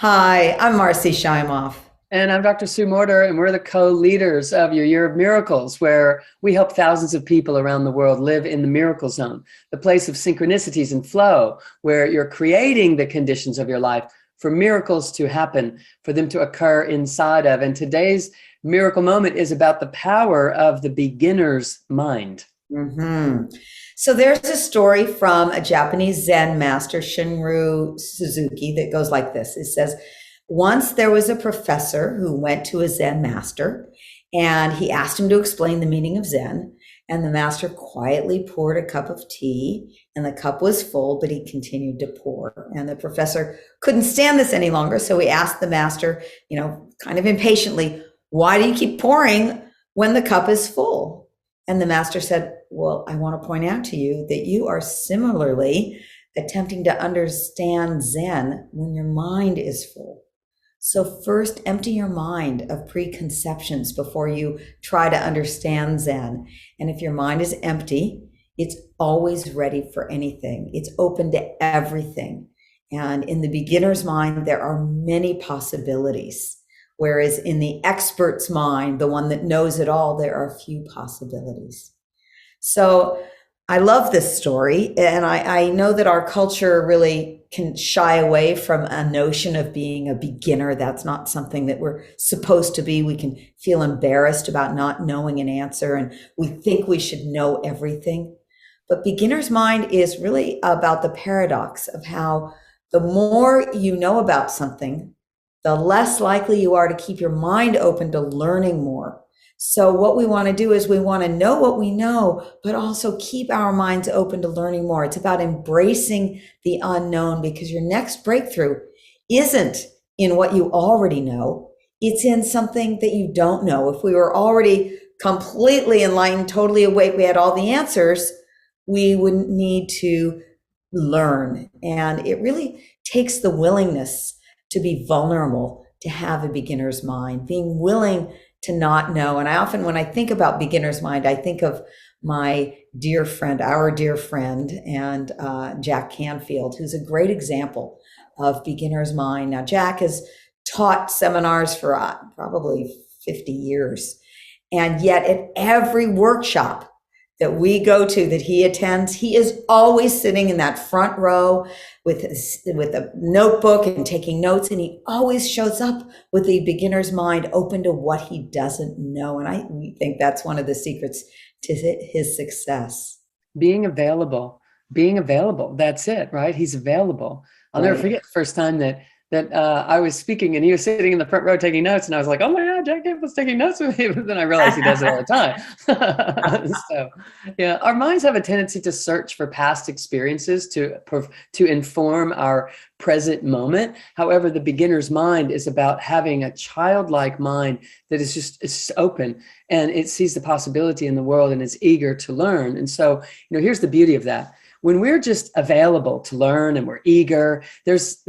Hi, I'm Marcy Shimoff. And I'm Dr. Sue Morter, and we're the co-leaders of your Year of Miracles, where we help thousands of people around the world live in the miracle zone, the place of synchronicities and flow, where you're creating the conditions of your life for miracles to happen, for them to occur inside of. And today's miracle moment is about the power of the beginner's mind. hmm So there's a story from a Japanese Zen master, Shunryu Suzuki, that goes like this. It says, once there was a professor who went to a Zen master and he asked him to explain the meaning of Zen. And the master quietly poured a cup of tea, and the cup was full, but he continued to pour. And the professor couldn't stand this any longer. So he asked the master, kind of impatiently, why do you keep pouring when the cup is full? And the master said, well, I want to point out to you that you are similarly attempting to understand Zen when your mind is full. So first empty your mind of preconceptions before you try to understand Zen. And if your mind is empty, it's always ready for anything. It's open to everything. And in the beginner's mind, there are many possibilities. Whereas in the expert's mind, the one that knows it all, there are few possibilities. So I love this story. And I know that our culture really can shy away from a notion of being a beginner. That's not something that we're supposed to be. We can feel embarrassed about not knowing an answer, and we think we should know everything. But beginner's mind is really about the paradox of how the more you know about something, the less likely you are to keep your mind open to learning more. So what we want to do is we want to know what we know, but also keep our minds open to learning more. It's about embracing the unknown, because your next breakthrough isn't in what you already know. It's in something that you don't know. If we were already completely enlightened, totally awake, we had all the answers, we wouldn't need to learn. And it really takes the willingness to be vulnerable, to have a beginner's mind, being willing to not know. And I often, when I think about beginner's mind, I think of my dear friend, our dear friend, and Jack Canfield, who's a great example of beginner's mind. Now, Jack has taught seminars for probably 50 years. And yet at every workshop that we go to, that he attends, he is always sitting in that front row with a notebook and taking notes. And he always shows up with the beginner's mind open to what he doesn't know. And we think that's one of the secrets to his success. Being available, being available. That's it, right? He's available. I'll never Right. forget the first time that I was speaking and he was sitting in the front row taking notes, and I was like, "Oh my God, Jack Campbell's taking notes with me!" But then I realized he does it all the time. So, yeah, our minds have a tendency to search for past experiences to inform our present moment. However, the beginner's mind is about having a childlike mind that is just open, and it sees the possibility in the world and is eager to learn. And so, here's the beauty of that. When we're just available to learn and we're eager, there's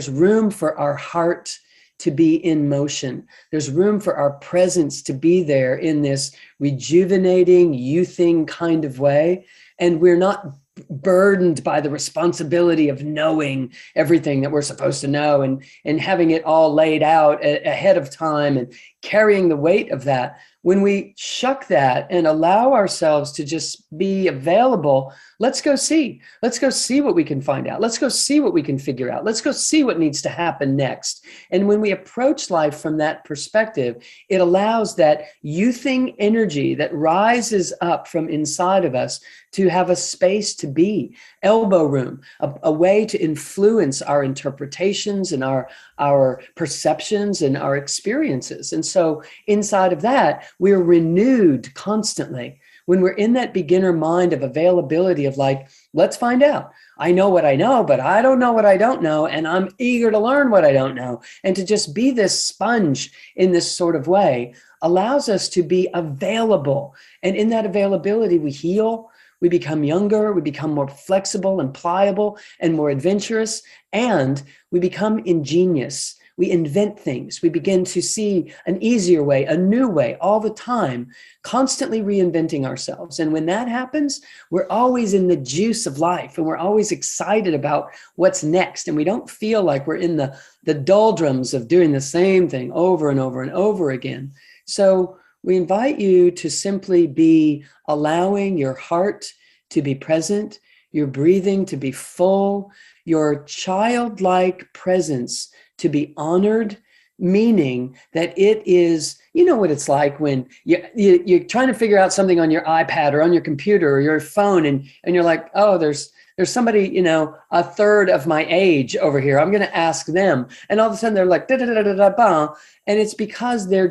room for our heart to be in motion. There's room for our presence to be there in this rejuvenating, youthing kind of way. And we're not burdened by the responsibility of knowing everything that we're supposed to know, and having it all laid out ahead of time and carrying the weight of that. When we shuck that and allow ourselves to just be available, let's go see what we can find out. Let's go see what we can figure out. Let's go see what needs to happen next. And when we approach life from that perspective, it allows that youthing energy that rises up from inside of us to have a space to be, elbow room, a way to influence our interpretations and our perceptions and our experiences. And so inside of that, we're renewed constantly. When we're in that beginner mind of availability of like, let's find out. I know what I know, but I don't know what I don't know. And I'm eager to learn what I don't know. And to just be this sponge in this sort of way allows us to be available. And in that availability, we heal. We become younger, we become more flexible and pliable and more adventurous, and we become ingenious. we invent things. We begin to see an easier way, a new way all the time, constantly reinventing ourselves. And when that happens, we're always in the juice of life, and we're always excited about what's next. And we don't feel like we're in the doldrums of doing the same thing over and over and over again. So we invite you to simply be allowing your heart to be present, your breathing to be full, your childlike presence to be honored, meaning that it is, you know what it's like when you're trying to figure out something on your iPad or on your computer or your phone, and you're like, oh, there's somebody, you know, a third of my age over here. I'm going to ask them. And all of a sudden they're like, da, da, da, da, da, da. And it's because they're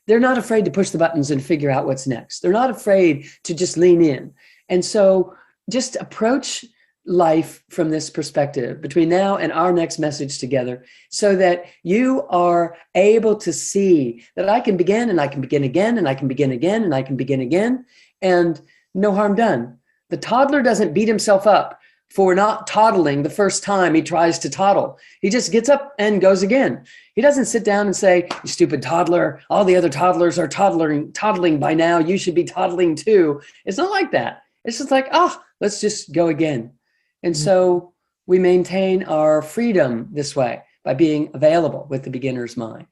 not afraid to push the buttons and figure out what's next. They're not afraid to just lean in. And so just approach life from this perspective between now and our next message together, so that you are able to see that I can begin, and I can begin again, and I can begin again, and I can begin again, and no harm done. The toddler doesn't beat himself up for not toddling the first time he tries to toddle. He just gets up and goes again. He doesn't sit down and say, you stupid toddler, all the other toddlers are toddling by now. You should be toddling too. It's not like that. It's just like, let's just go again. And so we maintain our freedom this way by being available with the beginner's mind.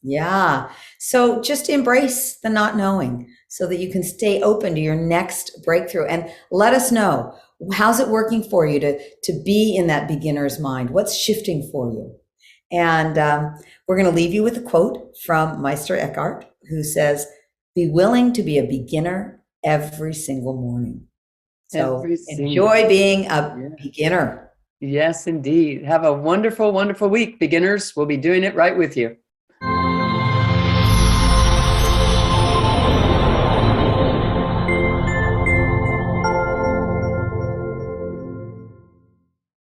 Yeah. So just embrace the not knowing so that you can stay open to your next breakthrough, and let us know, how's it working for you to be in that beginner's mind? What's shifting for you? And we're going to leave you with a quote from Meister Eckhart, who says, be willing to be a beginner every single morning. So enjoy being a beginner. Yes, indeed. Have a wonderful, wonderful week, beginners. We'll be doing it right with you.